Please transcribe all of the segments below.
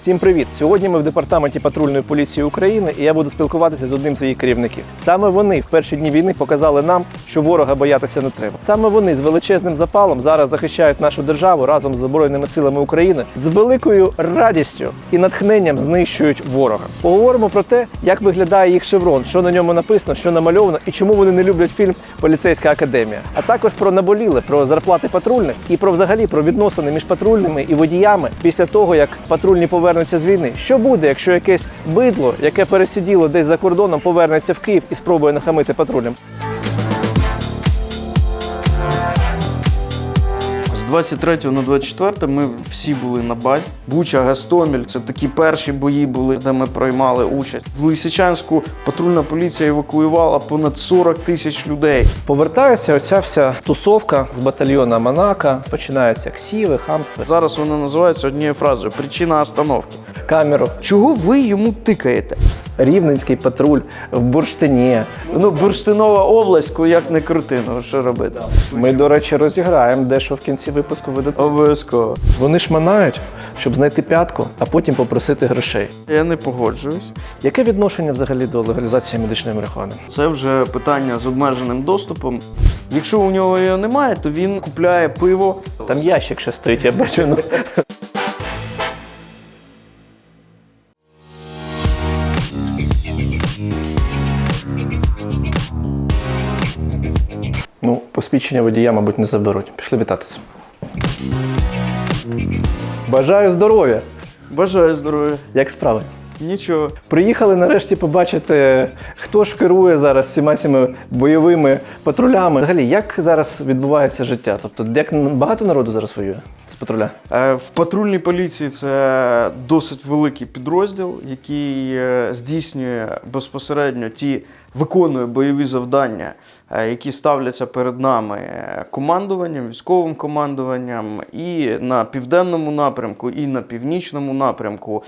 Всім привіт! Сьогодні ми в департаменті патрульної поліції України і я буду спілкуватися з одним з її керівників. Саме вони в перші дні війни показали нам, що ворога боятися не треба. Саме вони з величезним запалом зараз захищають нашу державу разом з Збройними силами України, з великою радістю і натхненням знищують ворога. Поговоримо про те, як виглядає їх шеврон, що на ньому написано, що намальовано і чому вони не люблять фільм «Поліцейська академія». А також про наболіле, про зарплати патрульних і взагалі про відносини між патрульними і водіями після того, як патрульні повернуться з війни. Що буде, якщо якесь бидло, яке пересиділо десь за кордоном, повернеться в Київ і спробує нахамити патрулям? З 23 на 24 ми всі були на базі. Буча, Гостомель – це такі перші бої були, де ми приймали участь. В Лисичанську патрульна поліція евакуювала понад 40 тисяч людей. Повертається оця вся тусовка з батальйона Монако, починаються ксіви, хамства. Зараз вона називається однією фразою «причина остановки». Камеру. Чого ви йому тикаєте? Рівненський патруль в Бурштині. Бурштинова область, як не крути, що робити? Ми, до речі, розіграємо дещо в кінці випуску видати. Обов'язково. Вони шманають, щоб знайти п'ятку, а потім попросити грошей. Я не погоджуюсь. Яке відношення взагалі до легалізації медичної марихуани? Це вже питання з обмеженим доступом. Якщо у нього його немає, то він купляє пиво. Там ящик ще стоїть, я бачу. Посвідчення водія, мабуть, не заберуть. Пішли вітатися. Бажаю здоров'я! Бажаю здоров'я. Як справи? Нічого. Приїхали нарешті побачити, хто ж керує зараз всіма цими бойовими патрулями. Взагалі, як зараз відбувається життя? Тобто, як багато народу зараз воює з патруля? В патрульній поліції це досить великий підрозділ, який здійснює безпосередньо виконує бойові завдання, які ставляться перед нами командуванням, військовим командуванням і на південному напрямку, і на північному напрямку.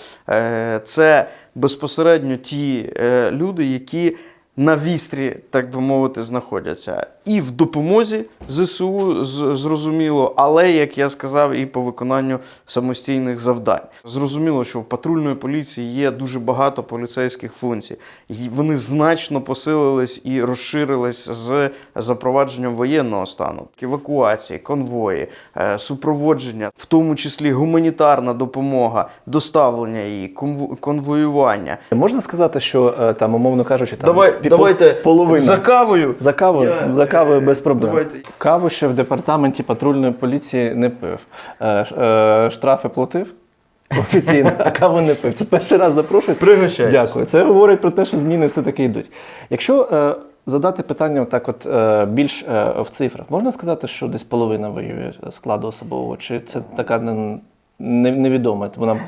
Це безпосередньо ті люди, які на вістрі, так би мовити, знаходяться. І в допомозі ЗСУ, зрозуміло, але, як я сказав, і по виконанню самостійних завдань. Зрозуміло, що в патрульної поліції є дуже багато поліцейських функцій. І вони значно посилились і розширились з запровадженням воєнного стану. Евакуації, конвої, супроводження, в тому числі гуманітарна допомога, доставлення її, конвоювання. Можна сказати, що, там, умовно кажучи, там, давайте половина. За кавою. За кавою без проблем. Давайте. Каву ще в департаменті патрульної поліції не пив. Штрафи платив офіційно, а каву не пив. Це перший раз запрошують. Пригощайтесь. Дякую. Це говорить про те, що зміни все-таки йдуть. Якщо задати питання більш в цифрах, можна сказати, що десь половина воює складу особового? Чи це така невідома, вона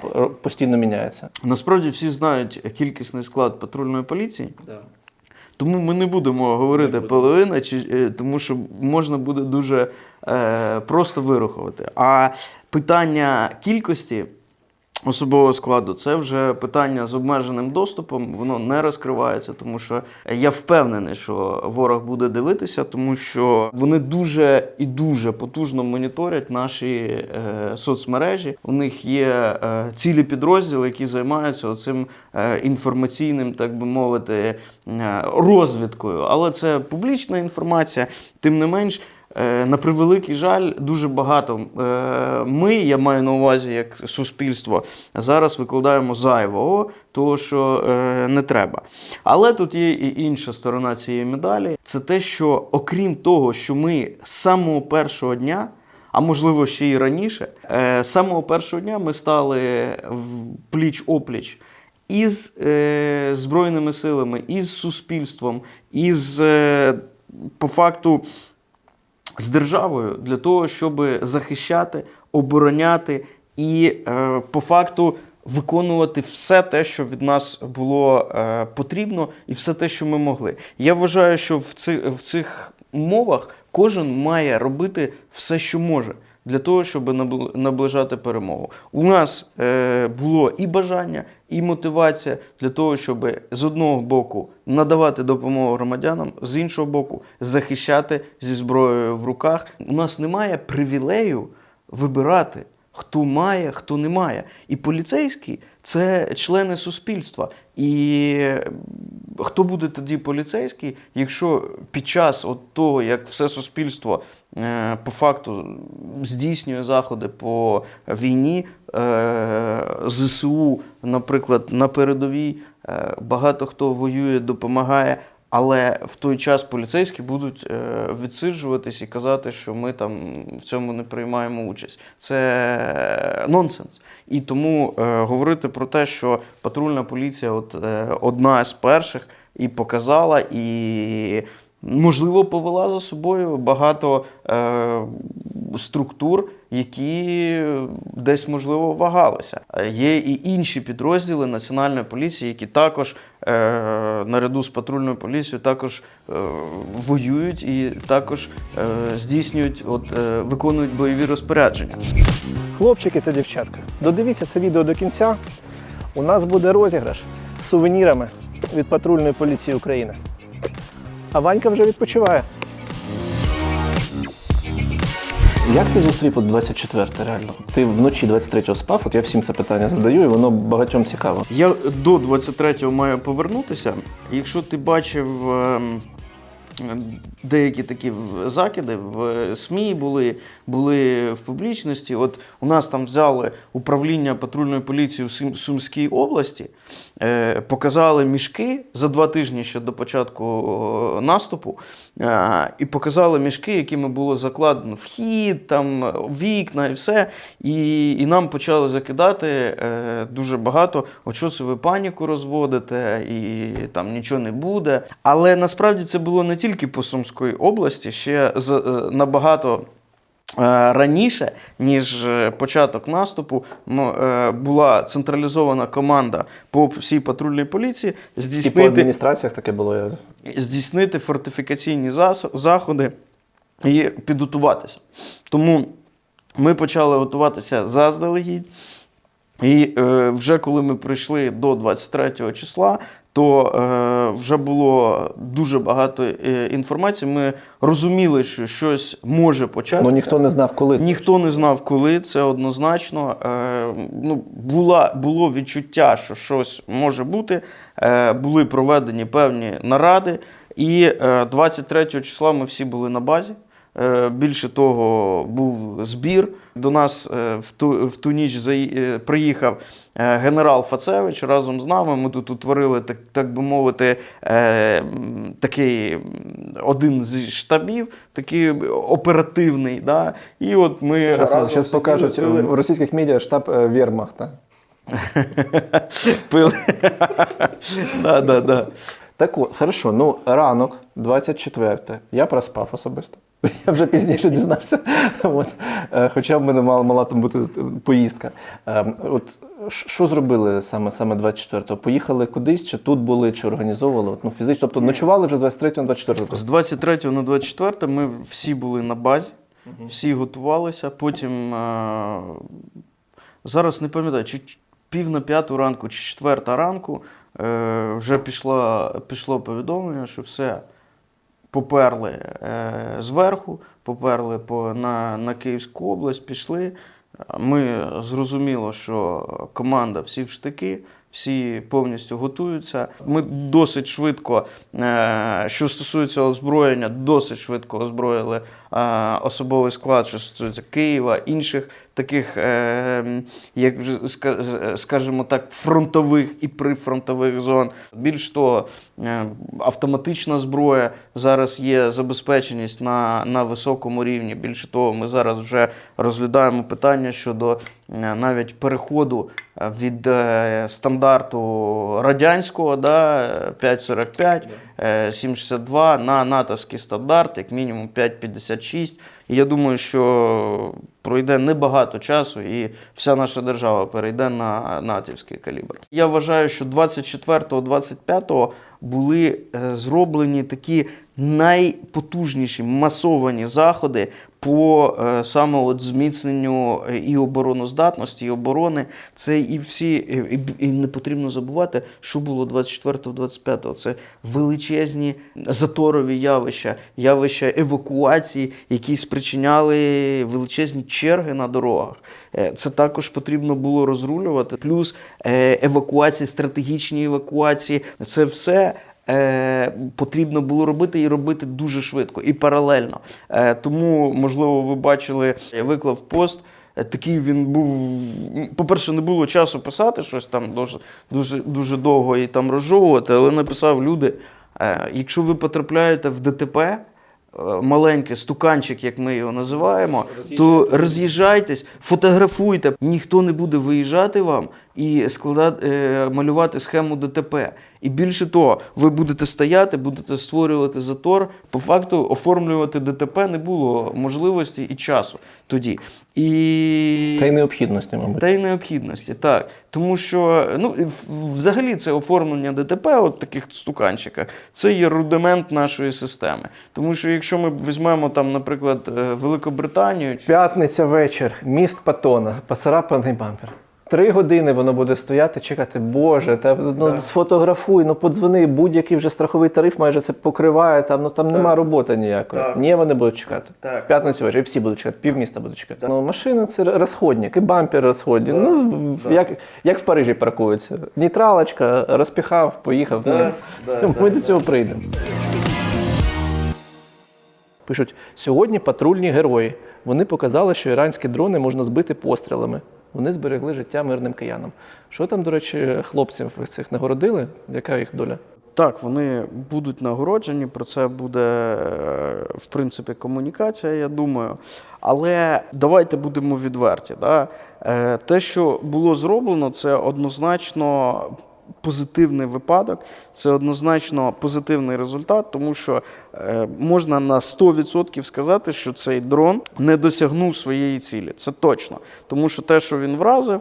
постійно міняється? Насправді всі знають кількісний склад патрульної поліції. Да. Тому ми не будемо говорити половина, тому що можна буде дуже просто вирахувати. А питання кількості особового складу – це вже питання з обмеженим доступом, воно не розкривається, тому що я впевнений, що ворог буде дивитися, тому що вони дуже і дуже потужно моніторять наші соцмережі. У них є цілі підрозділи, які займаються цим інформаційним, так би мовити, розвідкою. Але це публічна інформація, тим не менш, на превеликий жаль, дуже багато я маю на увазі як суспільство, зараз викладаємо зайвого, того, що не треба. Але тут є і інша сторона цієї медалі. Це те, що окрім того, що ми з самого першого дня, а можливо ще й раніше, з самого першого дня ми стали пліч-опліч із Збройними силами, із суспільством, із, по факту, з державою для того, щоб захищати, обороняти і, по факту, виконувати все те, що від нас було потрібно, і все те, що ми могли. Я вважаю, що в цих умовах кожен має робити все, що може, для того, щоб наближати перемогу. У нас було і бажання, і мотивація для того, щоб з одного боку надавати допомогу громадянам, з іншого боку захищати зі зброєю в руках. У нас немає привілею вибирати, хто має, хто не має. І поліцейські – це члени суспільства. І хто буде тоді поліцейський, якщо під час того, як все суспільство по факту здійснює заходи по війні, ЗСУ, наприклад, на передовій, багато хто воює, допомагає, але в той час поліцейські будуть відсиджуватись і казати, що ми там в цьому не приймаємо участь. Це нонсенс. І тому говорити про те, що патрульна поліція одна з перших і показала, і можливо повела за собою багато структур, які десь, можливо, вагалися. Є і інші підрозділи Національної поліції, які також наряду з патрульною поліцією також воюють і також здійснюють, виконують бойові розпорядження. Хлопчики та дівчатка, додивіться це відео до кінця. У нас буде розіграш з сувенірами від патрульної поліції України. А Ванька вже відпочиває. Як ти зустрів 24 реально? Ти вночі 23-го спав? От я всім це питання задаю, і воно багатьом цікаво. Я до 23-го маю повернутися. Якщо ти бачив деякі такі закиди в СМІ були в публічності. От у нас там взяли управління патрульної поліції в Сумській області, показали мішки за 2 тижні ще до початку наступу, і показали мішки, якими було закладено вхід, там, вікна і все. І нам почали закидати дуже багато, от що це ви паніку розводите, і там нічого не буде. Але насправді це було не тільки по Сумській області, ще набагато раніше, ніж початок наступу, була централізована команда по всій патрульній поліції І по адміністраціях таке було? Здійснити фортифікаційні заходи і підготуватися. Тому ми почали готуватися заздалегідь. І вже коли ми прийшли до 23 числа, то вже було дуже багато інформації. Ми розуміли, що щось може початися. Ну ніхто не знав, коли. Ніхто не знав, коли, це однозначно. Було відчуття, що щось може бути. Були проведені певні наради. І 23 числа ми всі були на базі. Більше того, був збір. До нас в ту ніч приїхав генерал Фацевич разом з нами. Ми тут утворили, так би мовити, такий один з штабів, такий оперативний. Да? І от ми зараз покажуть в російських медіа штаб Вермахта. Пили. Да. Так от, хорошо, ранок, 24. Я проспав особисто. Я вже пізніше дізнався. Хоча в мене мала там бути поїздка. От, що зробили саме 24-го? Поїхали кудись, чи тут були, чи організовували? Фізично, тобто ночували вже з 23 на 24? З 23 на 24 ми всі були на базі, всі готувалися. Потім, зараз не пам'ятаю, чи 4:45 ранку, чи 4 ранку, вже пішло повідомлення, що все, поперли зверху, поперли на Київську область, пішли. Ми зрозуміло, що команда всі в штики, всі повністю готуються. Ми досить швидко, що стосується озброєння, досить швидко озброїли особовий склад, що стосується Києва, інших таких, як вже, скажімо так, фронтових і прифронтових зон. Більш того, автоматична зброя, зараз є забезпеченість на високому рівні. Більше того, ми зараз вже розглядаємо питання щодо навіть переходу від стандарту радянського, 5.45, 7.62 на натовський стандарт, як мінімум 5.56. І я думаю, що пройде небагато часу і вся наша держава перейде на натівський калібр. Я вважаю, що 24-25 були зроблені такі найпотужніші масовані заходи по саме зміцненню і обороноздатності, і оборони. Це і всі, і не потрібно забувати, що було 24-25. Це величезні заторові явища евакуації, які спричиняли величезні черги на дорогах. Це також потрібно було розрулювати. Плюс евакуації, стратегічні евакуації. Це все потрібно було робити і робити дуже швидко і паралельно. Тому, можливо, ви бачили, я виклав пост. Такий він був, по-перше, не було часу писати щось там дуже довго і там розжовувати, але написав: люди, якщо ви потрапляєте в ДТП, маленький стуканчик, як ми його називаємо, то роз'їжджайтесь, фотографуйте. Ніхто не буде виїжджати вам і малювати схему ДТП. І більше того, ви будете стояти, будете створювати затор. По факту оформлювати ДТП не було можливості і часу тоді. Та й необхідності, мабуть. Та й необхідності, так. Тому що, взагалі це оформлення ДТП, от таких стуканчиках, це є рудимент нашої системи. Тому що якщо ми візьмемо там, наприклад, Великобританію... П'ятниця вечір, міст Паттона, поцарапаний бампер. 3 години воно буде стояти, чекати, Боже, сфотографуй, подзвони, будь-який вже страховий тариф майже це покриває, там нема роботи ніякої. Ні, вони будуть чекати. В п'ятницю вечір, і всі будуть чекати, півміста будуть чекати. Машина – це розходник, і бампер розходник. Як в Парижі паркуються. Нейтралочка, розпіхав, поїхав. Ми до цього прийдемо. Пишуть, сьогодні патрульні герої. Вони показали, що іранські дрони можна збити пострілами. Вони зберегли життя мирним киянам. Що там, до речі, хлопців цих нагородили? Яка їх доля? Так, вони будуть нагороджені, про це буде, в принципі, комунікація, я думаю. Але давайте будемо відверті. Да? Те, що було зроблено, це однозначно позитивний випадок, це однозначно позитивний результат, тому що можна на 100% сказати, що цей дрон не досягнув своєї цілі. Це точно. Тому що те, що він вразив,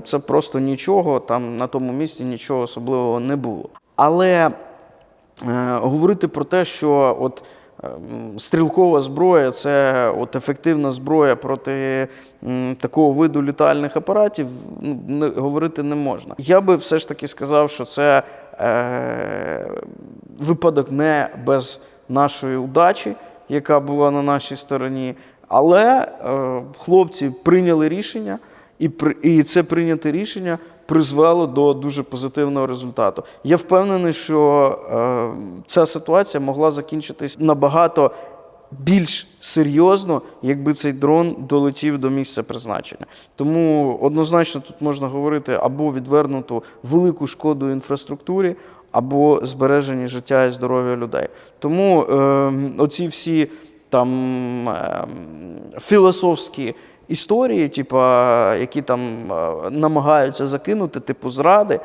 це просто нічого, там на тому місці нічого особливого не було. Але говорити про те, що стрілкова зброя – це ефективна зброя проти такого виду літальних апаратів, говорити не можна. Я би все ж таки сказав, що це випадок не без нашої удачі, яка була на нашій стороні, але хлопці прийняли рішення, і це прийняте рішення призвело до дуже позитивного результату. Я впевнений, що ця ситуація могла закінчитись набагато більш серйозно, якби цей дрон долетів до місця призначення. Тому однозначно тут можна говорити або відвернуту велику шкоду інфраструктурі, або збереження життя і здоров'я людей. Тому оці всі філософські історії, які намагаються закинути, зради,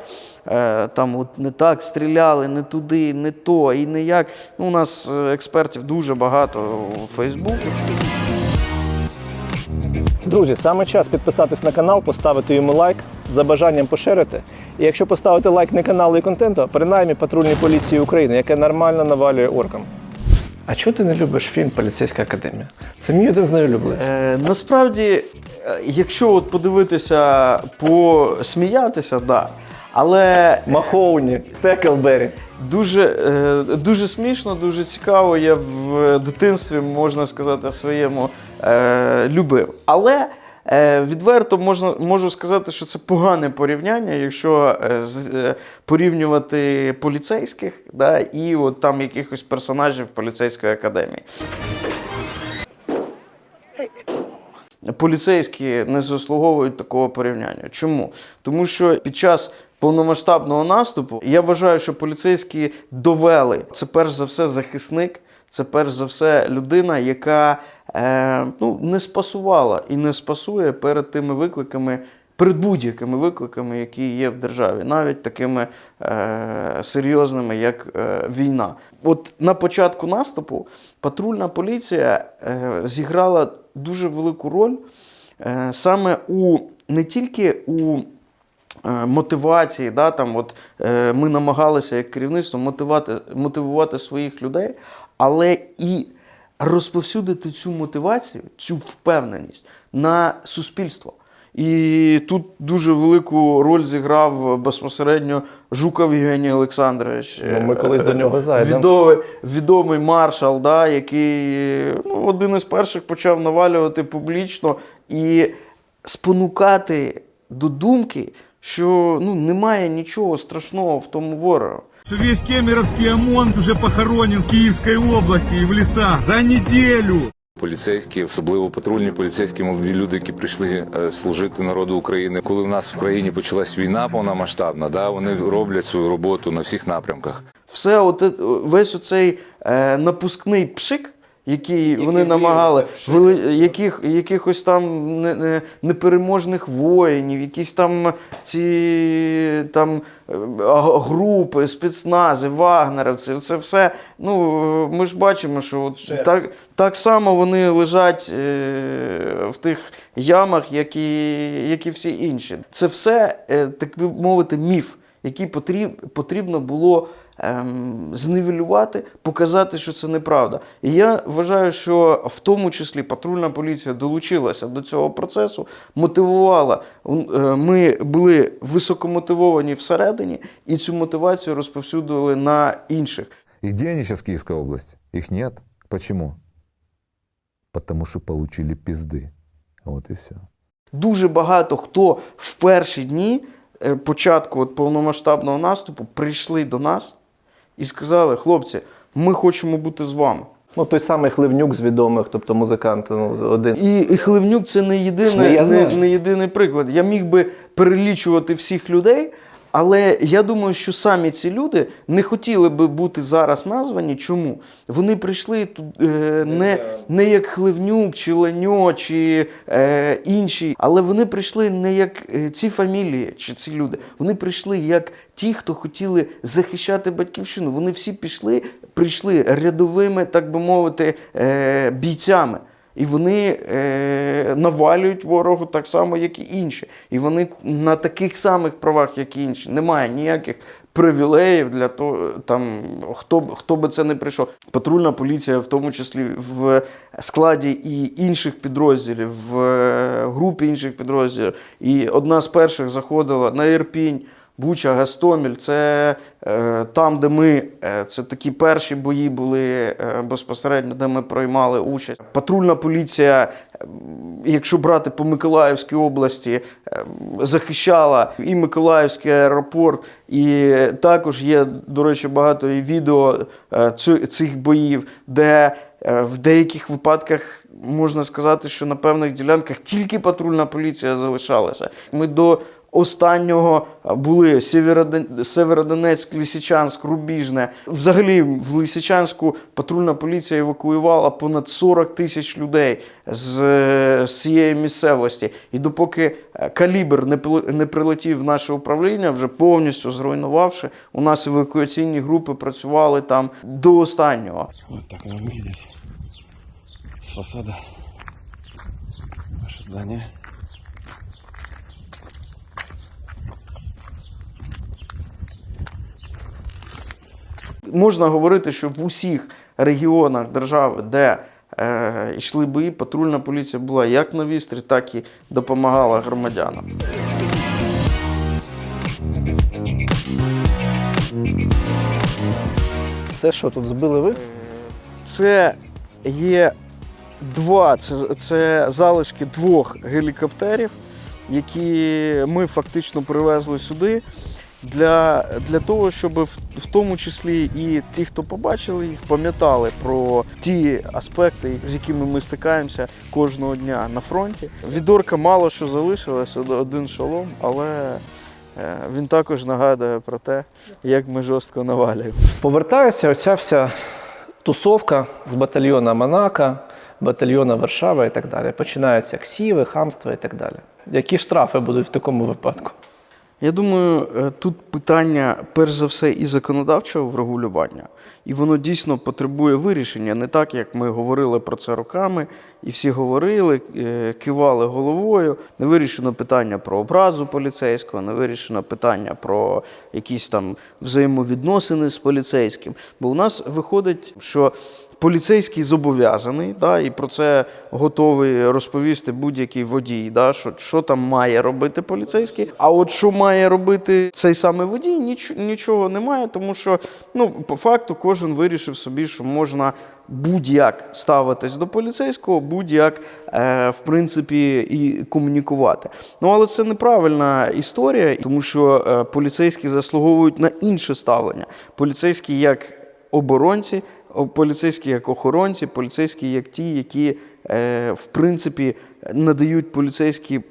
не так стріляли, не туди, не то і не як. У нас експертів дуже багато у Фейсбуку. Друзі, саме час підписатись на канал, поставити йому лайк, за бажанням поширити. І якщо поставити лайк не каналу і контенту, а принаймні патрульній поліції України, яке нормально навалює оркам. А чого ти не любиш фільм «Поліцейська академія»? Це мій один з найулюбленіших. Насправді, якщо подивитися, посміятися, да. Але Махоуні, Теклбері. Дуже смішно, дуже цікаво. Я в дитинстві, можна сказати, своєму любив. Але відверто можу сказати, що це погане порівняння, якщо порівнювати поліцейських, да, і якихось персонажів поліцейської академії. Поліцейські не заслуговують такого порівняння. Чому? Тому що під час повномасштабного наступу я вважаю, що поліцейські довели. Це перш за все захисник, це перш за все людина, яка не спасувала і не спасує перед тими викликами, перед будь-якими викликами, які є в державі, навіть такими серйозними, як війна. На початку наступу патрульна поліція зіграла дуже велику роль саме не тільки у мотивації, ми намагалися як керівництво мотивувати своїх людей, але і розповсюдити цю мотивацію, цю впевненість на суспільство. І тут дуже велику роль зіграв безпосередньо Жуков Євгеній Олександрович. Ну, ми колись до нього зайдемо. Відомий маршал, да, який один із перших почав навалювати публічно і спонукати до думки, що немає нічого страшного в тому ворогу. Весь кемеровский ОМОН уже похоронен в Киевской области и в лесах за неделю. Поліцейські, особливо патрульні поліцейські, молоді люди, які прийшли служити народу України. Коли в нас в країні почалась війна повномасштабна, да, вони роблять свою роботу на всіх напрямках. Весь оцей напускний пшик, який вони намагали, якихось там непереможних воїнів, якісь там ці групи, спецнази, вагнерівці, це все, ми ж бачимо, що так само вони лежать в тих ямах, як і всі інші. Це все, так би мовити, міф, який потрібно було знівелювати, показати, що це неправда. І я вважаю, що в тому числі патрульна поліція долучилася до цього процесу, мотивувала. Ми були високомотивовані всередині і цю мотивацію розповсюдили на інших. И где они сейчас в Киевской области? Их нет. Почему? Потому что получили пизды. Вот и все. Дуже багато хто в перші дні початку повномасштабного наступу прийшли до нас і сказали: хлопці, ми хочемо бути з вами. Той самий Хливнюк з відомих, тобто музикант, один. І Хливнюк – це не єдиний приклад. Я міг би перелічувати всіх людей, але я думаю, що самі ці люди не хотіли би бути зараз названі. Чому? Вони прийшли тут не як Хливнюк, чи Леньо, чи інші, але вони прийшли не як ці фамілії, чи ці люди. Вони прийшли як ті, хто хотіли захищати батьківщину. Вони всі прийшли рядовими, так би мовити, бійцями. І вони навалюють ворогу так само, як і інші. І вони на таких самих правах, як і інші. Немає ніяких привілеїв для того, хто би це не прийшов. Патрульна поліція, в тому числі в складі і інших підрозділів, в групі інших підрозділів. І одна з перших заходила на Ірпінь, Буча, Гостомель, це там, де це такі перші бої були безпосередньо, де ми приймали участь. Патрульна поліція, якщо брати по Миколаївській області, захищала і Миколаївський аеропорт, і також є, до речі, багато і відео цих боїв, де в деяких випадках можна сказати, що на певних ділянках тільки патрульна поліція залишалася. Ми до останнього були Сєвєродонецьк, Лисичанськ, Рубіжне. Взагалі в Лисичанську патрульна поліція евакуювала понад 40 тисяч людей з цієї місцевості. І допоки «Калібр» не прилетів в наше управління, вже повністю зруйнувавши, у нас евакуаційні групи працювали там до останнього. Вот так оно выглядит с фасада. Наше здание. Можна говорити, що в усіх регіонах держави, де йшли бої, патрульна поліція була як на вістрі, так і допомагала громадянам. Це що, тут збили ви? Це є це залишки двох гелікоптерів, які ми фактично привезли сюди. Для того, щоб в тому числі і ті, хто побачили їх, пам'ятали про ті аспекти, з якими ми стикаємося кожного дня на фронті. Від орка мало що залишилось, один шолом, але він також нагадує про те, як ми жорстко навалюємо. Повертається оця вся тусовка з батальйона Монако, батальйона Варшава і так далі. Починаються ксіви, хамства і так далі. Які штрафи будуть в такому випадку? Я думаю, тут питання, перш за все, і законодавчого врегулювання. І воно дійсно потребує вирішення. Не так, як ми говорили про це роками, і всі говорили, кивали головою. Не вирішено питання про образу поліцейського, не вирішено питання про якісь там взаємовідносини з поліцейським. Бо у нас виходить, що поліцейський зобов'язаний, да, і про це готовий розповісти будь-який водій, да, що там має робити поліцейський. А от що має робити цей самий водій, нічого немає, тому що, ну, по факту кожен вирішив собі, що можна будь-як ставитись до поліцейського, будь-як, в принципі, і комунікувати. Ну, але це неправильна історія, тому що поліцейські заслуговують на інше ставлення. Поліцейські як оборонці, поліцейські як охоронці, поліцейські як ті, які, в принципі, надають поліцейські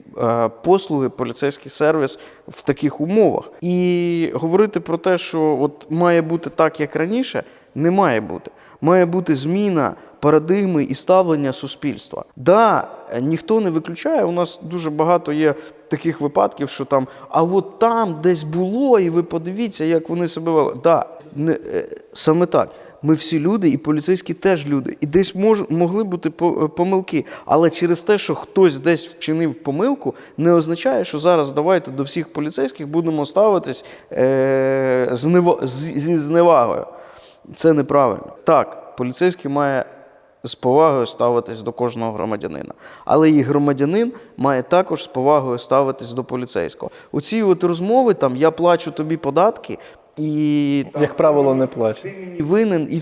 послуги, поліцейський сервіс в таких умовах. І говорити про те, що от має бути так, як раніше, не має бути. Має бути зміна парадигми і ставлення суспільства. Да, ніхто не виключає, у нас дуже багато є таких випадків, що там, а от там десь було, і ви подивіться, як вони себе вели. Да, саме так. Ми всі люди, і поліцейські теж люди. І десь могли бути помилки. Але через те, що хтось десь вчинив помилку, не означає, що зараз давайте до всіх поліцейських будемо ставитись зі зневагою. Це неправильно. Так, поліцейський має з повагою ставитись до кожного громадянина. Але і громадянин має також з повагою ставитись до поліцейського. Оці от розмови, там, я плачу тобі податки, і Як правило, не плачуть. винен, і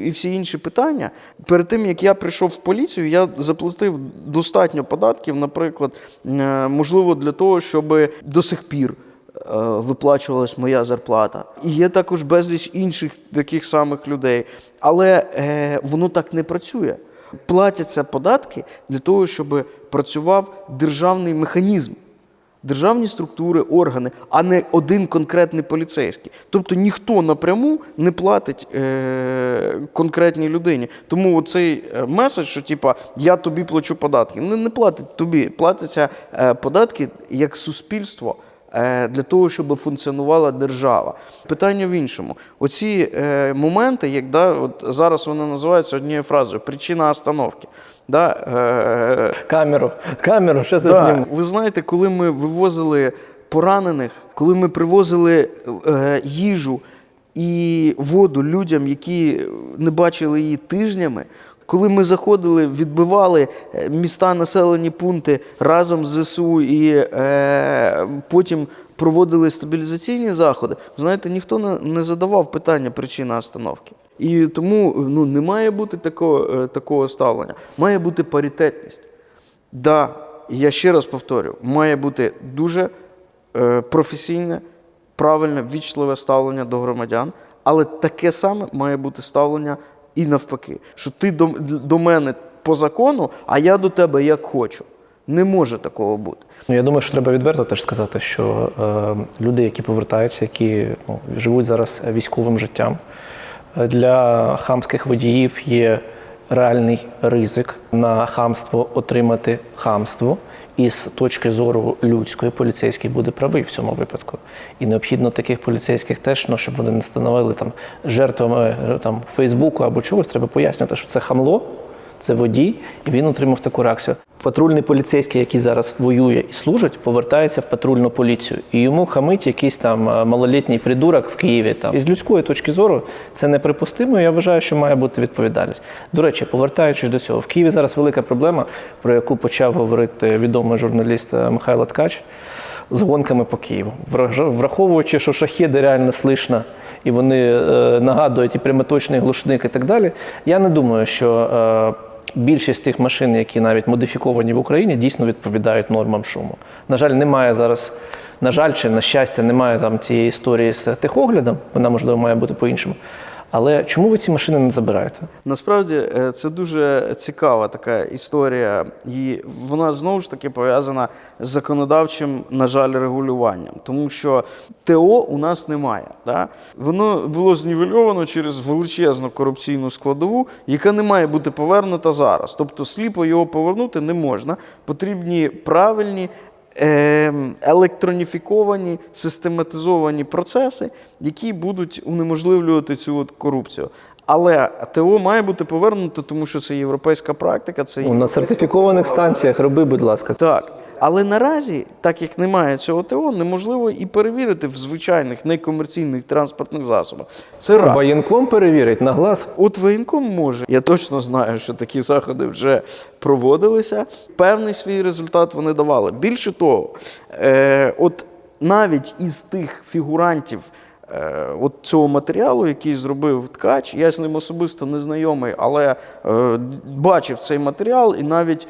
всі інші питання. Перед тим, як я прийшов в поліцію, я заплатив достатньо податків, наприклад, можливо, для того, щоб до сих пір виплачувалась моя зарплата. І є також безліч інших таких самих людей. Але воно так не працює. Платяться податки для того, щоб працював державний механізм. Державні структури, органи, а не один конкретний поліцейський. Тобто ніхто напряму не платить конкретній людині. Тому оцей меседж, що типа я тобі плачу податки, не платить тобі, платяться податки як суспільство для того, щоб функціонувала держава. Питання в іншому. Оці моменти, як от зараз вони називаються однією фразою «причина остановки». Камеру, що це зніму. Ви знаєте, коли ми вивозили поранених, коли ми привозили їжу і воду людям, які не бачили її тижнями, коли ми заходили, відбивали міста, населені пункти разом з ЗСУ і потім проводили стабілізаційні заходи, знаєте, ніхто не задавав питання причини остановки. І тому не має бути такого ставлення. Має бути паритетність. Да, я ще раз повторю, має бути дуже професійне, правильне, ввічливе ставлення до громадян, але таке саме має бути ставлення і навпаки, що ти до мене по закону, а я до тебе як хочу. Не може такого бути. Я думаю, що треба відверто теж сказати, що люди, які повертаються, які живуть зараз військовим життям, для хамських водіїв є реальний ризик на хамство отримати хамство. І з точки зору людської поліцейський буде правий в цьому випадку. І необхідно таких поліцейських теж, щоб вони не становили жертвами Фейсбуку або чогось, треба пояснювати, що це хамло, це водій, і він отримав таку реакцію. Патрульний поліцейський, який зараз воює і служить, повертається в патрульну поліцію. І йому хамить якийсь малолітній придурок в Києві. І з людської точки зору це неприпустимо, і я вважаю, що має бути відповідальність. До речі, повертаючись до цього, в Києві зараз велика проблема, про яку почав говорити відомий журналіст Михайло Ткач, з гонками по Києву. Враховуючи, що шахеди реально слышно, і вони нагадують і прямоточний глушник і так далі, я не думаю, що більшість тих машин, які навіть модифіковані в Україні, дійсно відповідають нормам шуму. На жаль, немає зараз, на жаль чи на щастя, немає цієї історії з техоглядом, вона, можливо, має бути по-іншому. Але чому ви ці машини не забираєте? Насправді, це дуже цікава така історія, і вона знову ж таки пов'язана з законодавчим, на жаль, регулюванням. Тому що ТО у нас немає. Да? Воно було знівельовано через величезну корупційну складову, яка не має бути повернута зараз. Тобто сліпо його повернути не можна. Потрібні правильні, електроніфіковані, систематизовані процеси, які будуть унеможливлювати цю корупцію. Але ТО має бути повернуто, тому що це європейська практика. Це на сертифікованих станціях роби, будь ласка. Так. Але наразі, так як немає цього ТО, неможливо і перевірити в звичайних некомерційних транспортних засобах. Це раз. Воєнком перевірить на глаз. От воєнком може. Я точно знаю, що такі заходи вже проводилися. Певний свій результат вони давали. Більше того, от навіть із тих фігурантів от цього матеріалу, який зробив ткач, я з ним особисто не знайомий, але бачив цей матеріал і навіть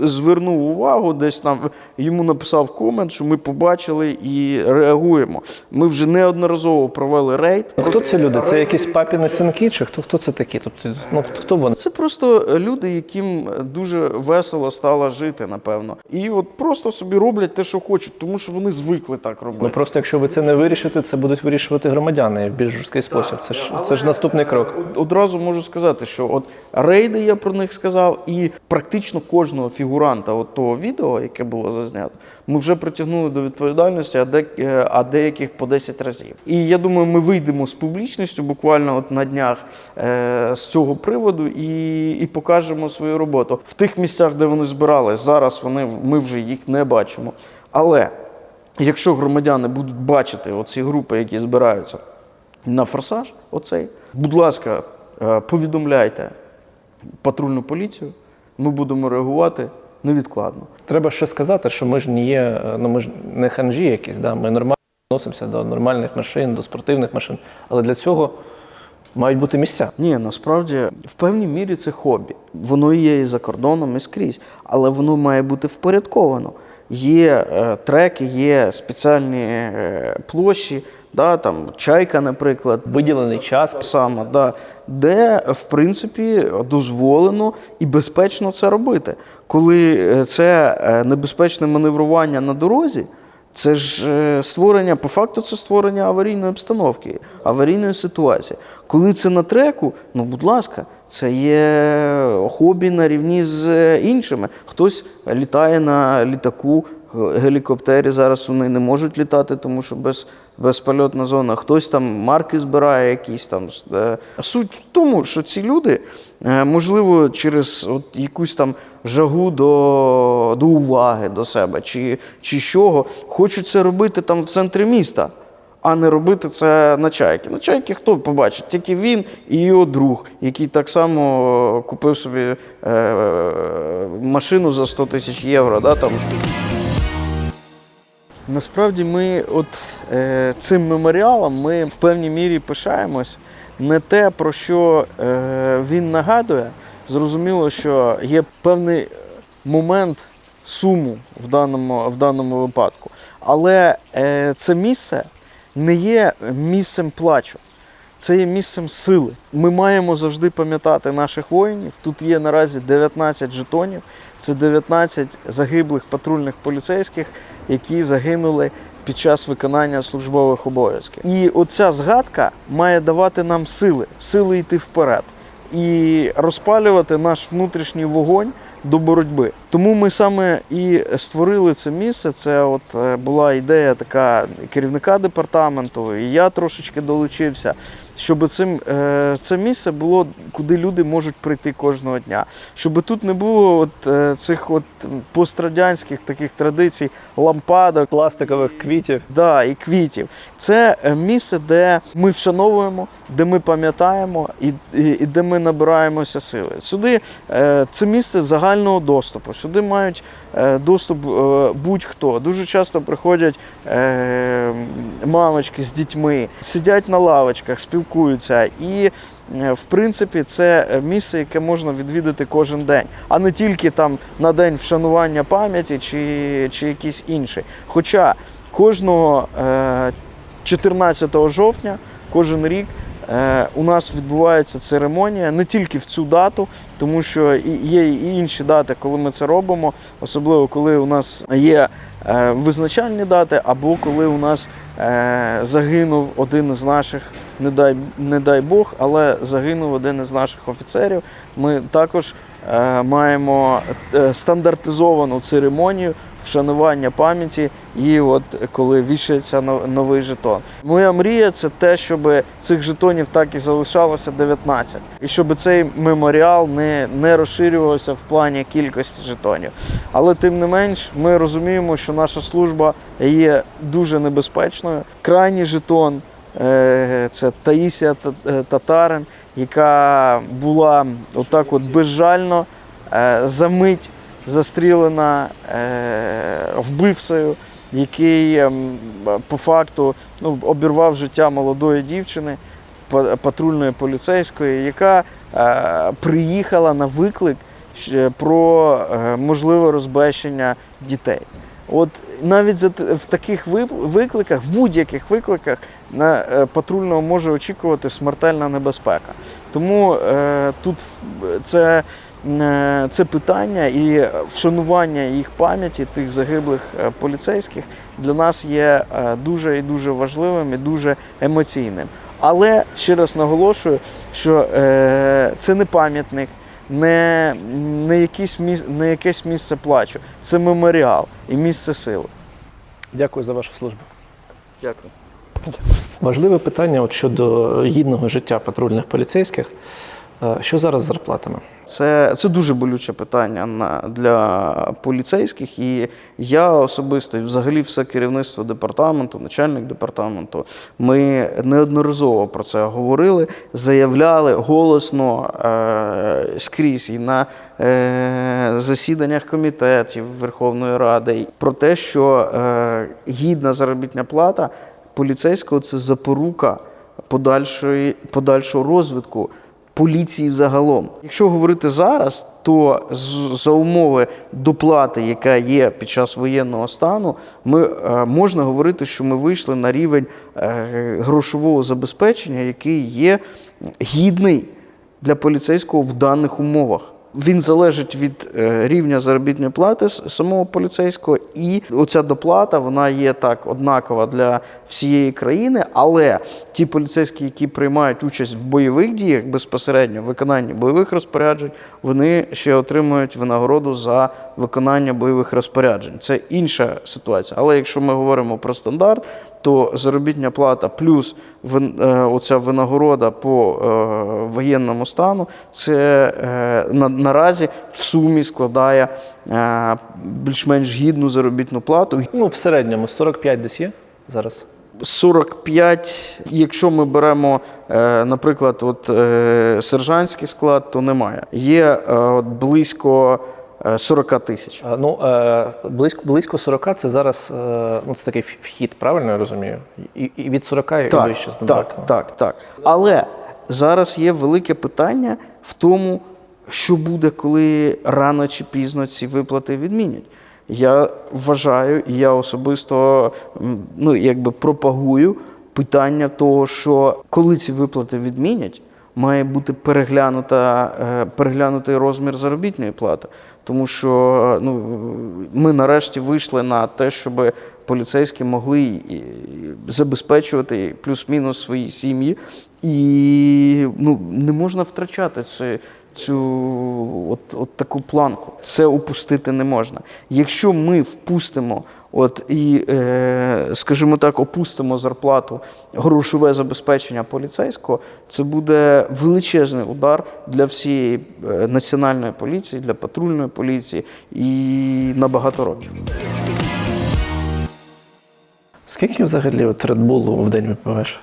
звернув увагу, десь там йому написав комент, що ми побачили і реагуємо. Ми вже неодноразово провели рейд. Хто це люди? Це якісь папіни синки, чи хто це такі? Тобто, ну, хто вони? Це просто люди, яким дуже весело стало жити, напевно. І от просто собі роблять те, що хочуть, тому що вони звикли так робити. Ну просто якщо ви це не вирішите, це будуть вирішувати громадяни в більш жорсткий спосіб. Це ж наступний крок. Одразу можу сказати, що от рейди, я про них сказав, і практично кожного фігуранта от того відео, яке було зазнято, ми вже притягнули до відповідальності, а деяких по 10 разів. І я думаю, ми вийдемо з публічністю буквально от на днях з цього приводу і покажемо свою роботу. В тих місцях, де вони збирались, зараз ми вже їх не бачимо. Але якщо громадяни будуть бачити оці групи, які збираються на форсаж, оцей, будь ласка, повідомляйте патрульну поліцію, ми будемо реагувати невідкладно. Треба ще сказати, що ми ж не є, ну ми ж не ханжі якісь, да? Ми нормально відносимося до нормальних машин, до спортивних машин, але для цього мають бути місця. Ні, насправді, в певній мірі це хобі. Воно є і за кордоном, і скрізь, але воно має бути впорядковано. Є треки, є спеціальні площі, да, там Чайка, наприклад. Виділений час. Саме, да, де, в принципі, дозволено і безпечно це робити. Коли це небезпечне маневрування на дорозі, це ж створення, по факту це створення аварійної обстановки, аварійної ситуації. Коли це на треку, ну, будь ласка, це є хобі на рівні з іншими. Хтось літає на літаку, гелікоптері, зараз вони не можуть літати, тому що безпольотна зона. Хтось там марки збирає якісь там. Суть в тому, що ці люди, можливо, через от якусь там жагу до уваги до себе, чи чого, хочуть це робити там в центрі міста, а не робити це на Чайки. На Чайки хто побачить? Тільки він і його друг, який так само купив собі машину за 100 тисяч євро. Да, там. Насправді ми от цим меморіалом ми в певній мірі пишаємось. Не те, про що він нагадує. Зрозуміло, що є певний момент суму в даному випадку. Але це місце не є місцем плачу. Це є місцем сили. Ми маємо завжди пам'ятати наших воїнів. Тут є наразі 19 жетонів. Це 19 загиблих патрульних поліцейських, які загинули під час виконання службових обов'язків. І оця згадка має давати нам сили йти вперед і розпалювати наш внутрішній вогонь до боротьби. Тому ми саме і створили це місце. Це от була ідея така керівника департаменту, і я трошечки долучився, щоб це місце було, куди люди можуть прийти кожного дня. Щоб тут не було от цих от пострадянських таких традицій, лампадок, Пластикових квітів. да, і квітів. Це місце, де ми вшановуємо, де ми пам'ятаємо і де ми набираємося сили. Сюди це місце загального доступу. Сюди мають доступ будь-хто. Дуже часто приходять мамочки з дітьми, сидять на лавочках, спілкуються. І, в принципі, це місце, яке можна відвідати кожен день, а не тільки там на день вшанування пам'яті чи якийсь інший. Хоча кожного 14 жовтня, кожен рік, у нас відбувається церемонія не тільки в цю дату, тому що є і інші дати, коли ми це робимо, особливо коли у нас є визначальні дати, або коли у нас загинув один з наших, не дай Бог, але загинув один із наших офіцерів. Ми також маємо стандартизовану церемонію, вшанування пам'яті і от коли вішається новий жетон. Моя мрія – це те, щоб цих жетонів так і залишалося 19. І щоб цей меморіал не розширювався в плані кількості жетонів. Але тим не менш, ми розуміємо, що наша служба є дуже небезпечною. Крайній жетон – це Таїсія Татарин, яка була отак от безжально за мить застрілена вбивцею, який по факту обірвав життя молодої дівчини, патрульної поліцейської, яка приїхала на виклик про можливе розбещення дітей. От навіть в таких викликах, в будь-яких викликах, на патрульного може очікувати смертельна небезпека. Тому тут це питання і вшанування їх пам'яті, тих загиблих поліцейських, для нас є дуже і дуже важливим і дуже емоційним. Але, ще раз наголошую, що це не пам'ятник, не якесь місце плачу. Це меморіал і місце сили. Дякую за вашу службу. Дякую. Важливе питання щодо гідного життя патрульних поліцейських. Що зараз з зарплатами? Це дуже болюче питання для поліцейських, і я особисто, і взагалі все керівництво департаменту, начальник департаменту, ми неодноразово про це говорили, заявляли голосно скрізь і на засіданнях комітетів Верховної Ради про те, що гідна заробітна плата поліцейського – це запорука подальшого розвитку поліції взагалом. Якщо говорити зараз, то за умови доплати, яка є під час воєнного стану, можна говорити, що ми вийшли на рівень грошового забезпечення, який є гідний для поліцейського в даних умовах. Він залежить від рівня заробітної плати самого поліцейського, і оця доплата, вона є так однакова для всієї країни, але ті поліцейські, які приймають участь в бойових діях, безпосередньо в виконанні бойових розпоряджень, вони ще отримують винагороду за виконання бойових розпоряджень. Це інша ситуація. Але якщо ми говоримо про стандарт, то заробітна плата плюс оця винагорода по воєнному стану, це наразі в сумі складає більш-менш гідну заробітну плату. В середньому 45 десь є зараз? 45, якщо ми беремо, наприклад, сержантський склад, то немає. Є близько 40 тисяч. Близько 40 – це зараз це такий вхід, правильно я розумію? І від 40 і вище стандартно. Так. Але зараз є велике питання в тому, що буде, коли рано чи пізно ці виплати відмінять. Я вважаю, і я особисто пропагую питання того, що коли ці виплати відмінять, має бути переглянутий розмір заробітної плати. Тому що ми нарешті вийшли на те, щоб поліцейські могли забезпечувати плюс-мінус свої сім'ї. І не можна втрачати цю таку планку. Це упустити не можна. Якщо ми впустимо скажімо так, опустимо зарплату, грошове забезпечення поліцейського, це буде величезний удар для всієї національної поліції, для патрульної поліції і на багато років. Скільки взагалі Red Bull в день випиваєш?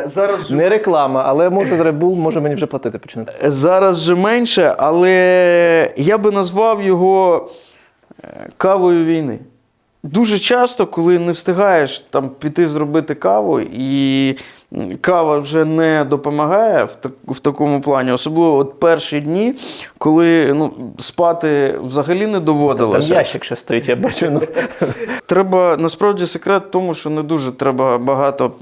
Зараз не реклама, але може Red Bull може мені вже платити починати. Зараз вже менше, але я би назвав його кавою війни. Дуже часто, коли не встигаєш піти зробити каву, і кава вже не допомагає в такому плані, особливо перші дні, коли спати взагалі не доводилося. Там ящик ще стоїть, я бачу. Треба, насправді, секрет в тому, що не дуже треба багато,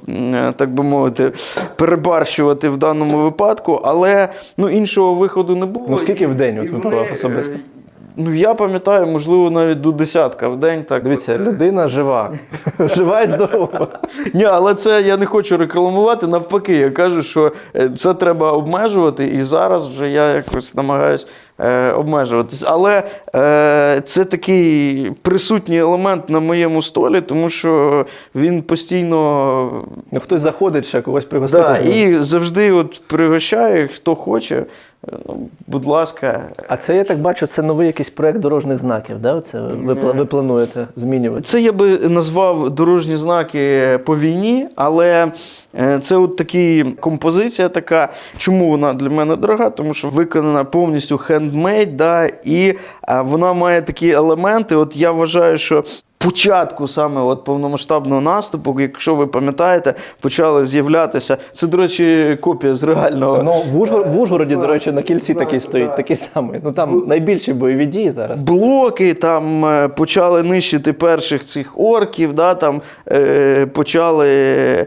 так би мовити, перебарщувати в даному випадку, але іншого виходу не було. Скільки в день випивав особисто? Я пам'ятаю, можливо, навіть до 10 в день. Так. Дивіться, людина жива. Жива і здорова. Ні, але це я не хочу рекламувати. Навпаки, я кажу, що це треба обмежувати. І зараз вже я якось намагаюсь обмежуватись. Але це такий присутній елемент на моєму столі, тому що він постійно Ну, хтось заходить, ще когось пригостити. да, і завжди от пригощає, хто хоче, будь ласка. А це, я так бачу, це новий якийсь проект дорожніх знаків, да? Оце ви плануєте змінювати? Це я би назвав дорожні знаки по війні, але це от такі композиція така. Чому вона для мене дорога? Тому що виконана повністю хендмейд, да, і вона має такі елементи. От я вважаю, що початку саме от повномасштабного наступу, якщо ви пам'ятаєте, почали з'являтися. Це, до речі, копія з реального. Ну, в Ужгороді, до речі, на кільці такий стоїть, такий самий. Ну там найбільші бойові дії зараз. Блоки, там почали нищити перших цих орків, да, там почали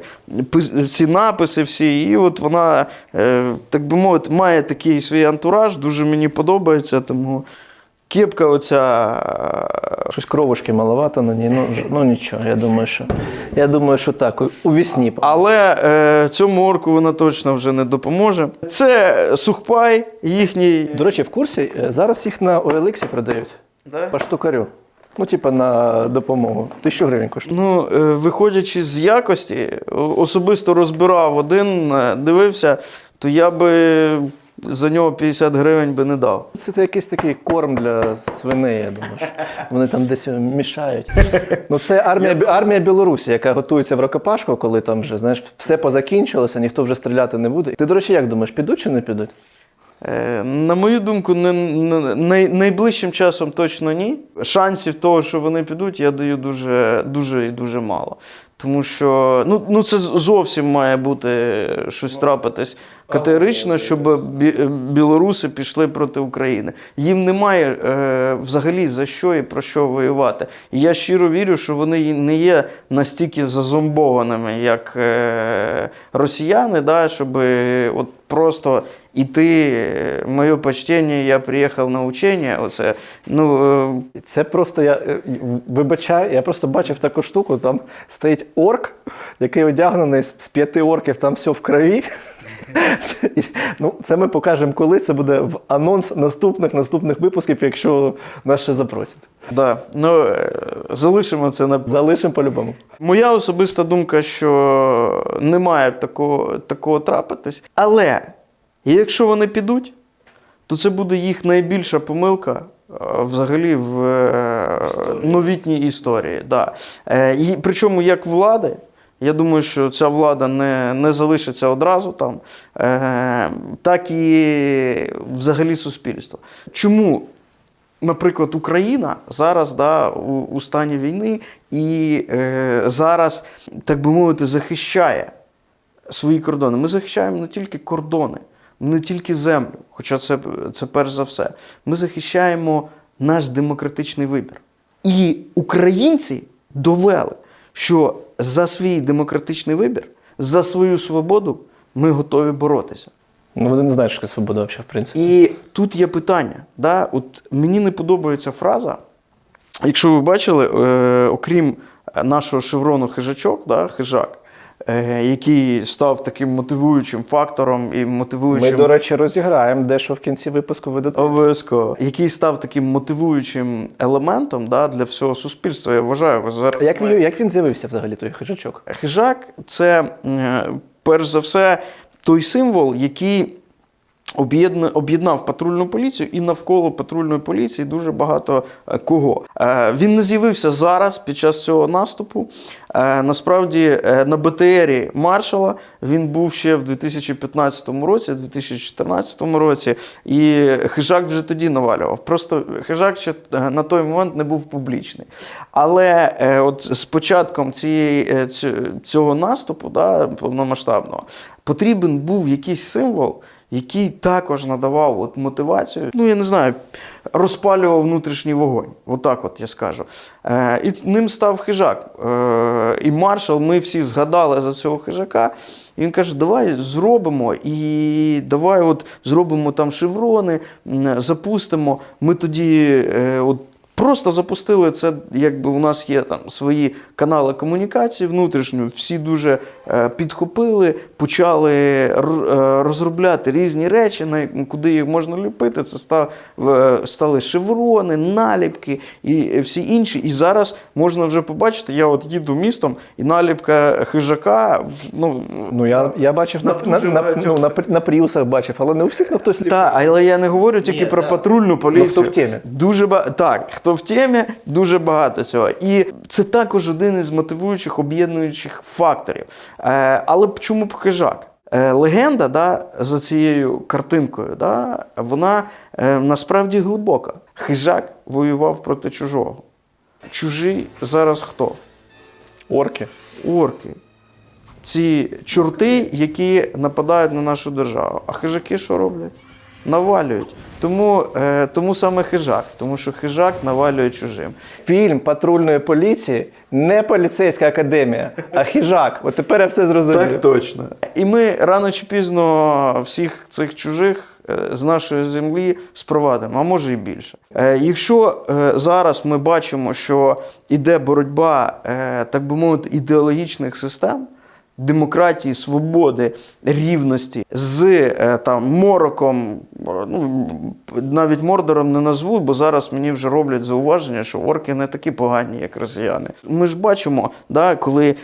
ці написи всі, і от вона, так би мовити, має такий свій антураж, дуже мені подобається, тому кепка оця. Щось кровушки маловато на ній, ну нічого, я думаю, що так, у вісні. Але цьому орку вона точно вже не допоможе. Це сухпай їхній. До речі, в курсі, зараз їх на OLX продають, Да? по штукарю. Ну, типа на допомогу. 1000 гривень коштує. Ну, виходячи з якості, особисто розбирав один, дивився, то я би за нього 50 гривень би не дав. Це якийсь такий корм для свиней, я думаю. Вони там десь мішають. Ну, це армія Білорусі, яка готується в рукопашку, коли там вже, знаєш, все позакінчилося, ніхто вже стріляти не буде. Ти, до речі, як думаєш, підуть чи не підуть? На мою думку, найближчим часом точно ні. Шансів того, що вони підуть, я даю дуже і дуже мало. Тому що ну це зовсім має бути щось трапитись категорично, щоб білоруси пішли проти України. Їм немає взагалі за що і про що воювати. І я щиро вірю, що вони не є настільки зазомбованими, як росіяни, да, щоб от просто іти, моє почтення, я приїхав на учення. Оце, ну, це просто, вибачаю, я просто бачив таку штуку, там стоїть орк, який одягнений з 5 орків, там все в крові. Ну, це ми покажемо коли, це буде в анонс наступних випусків, якщо нас ще запросять. Да. Ну, залишимо це на... Залишимо по-любому. Моя особиста думка, що не має такого трапитись. Але якщо вони підуть, то це буде їх найбільша помилка взагалі в новітній історії. Да. І, причому як влади, я думаю, що ця влада не залишиться одразу там, так і взагалі суспільство. Чому, наприклад, Україна зараз у стані війни і зараз, так би мовити, захищає свої кордони? Ми захищаємо не тільки кордони, не тільки землю, хоча це перш за все. Ми захищаємо наш демократичний вибір. І українці довели, що за свій демократичний вибір, за свою свободу ми готові боротися. Ну, вони не знають, що таке свобода взагалі, в принципі. І тут є питання. Да? От мені не подобається фраза, якщо ви бачили, окрім нашого шеврону хижачок, да, хижак, який став таким мотивуючим фактором і мотивуючим... Ми, до речі, розіграємо дещо в кінці випуску видатку. Обов'язково. Який став таким мотивуючим елементом, да, для всього суспільства, я вважаю. Як він з'явився взагалі, той хижачок? Хижак – це, перш за все, той символ, який об'єднав патрульну поліцію, і навколо патрульної поліції дуже багато кого. Він не з'явився зараз, під час цього наступу. Насправді, на БТРі маршала він був ще в 2015 році, 2014 році, і хижак вже тоді навалював. Просто хижак ще на той момент не був публічний. Але от з початком цього наступу, да, повномасштабного, потрібен був якийсь символ, який також надавав от мотивацію, ну, я не знаю, розпалював внутрішній вогонь. Отак от я скажу. І ним став хижак. І маршал, ми всі згадали за цього хижака. І він каже, давай зробимо, і давай от зробимо там шеврони, запустимо. Ми тоді от Просто запустили це, якби у нас є там свої канали комунікації внутрішньої, всі дуже підхопили, почали розробляти різні речі, куди їх можна ліпити. Це стали шеврони, наліпки і всі інші. І зараз можна вже побачити, я от їду містом, і наліпка хижака, Я бачив на пріусах бачив, але не у всіх на хтось ліпив. Так, але я не говорю тільки про патрульну поліцію. Хто в темі. Так, хто в темі, дуже багато цього. І це також один із мотивуючих, об'єднуючих факторів. Але чому хижак? Легенда, за цією картинкою, вона насправді глибока. Хижак воював проти чужого. Чужий зараз хто? Орки. Орки. Ці чорти, які нападають на нашу державу. А хижаки що роблять? Навалюють. Тому саме хижак. Тому що хижак навалює чужим. Фільм патрульної поліції не поліцейська академія, а хижак. От тепер я все зрозумів. Так точно. І ми рано чи пізно всіх цих чужих з нашої землі спровадимо, а може і більше. Якщо зараз ми бачимо, що йде боротьба, так би мовити, ідеологічних систем, демократії, свободи, рівності з мороком, навіть мордором не назву, бо зараз мені вже роблять зауваження, що орки не такі погані, як росіяни. Ми ж бачимо, коли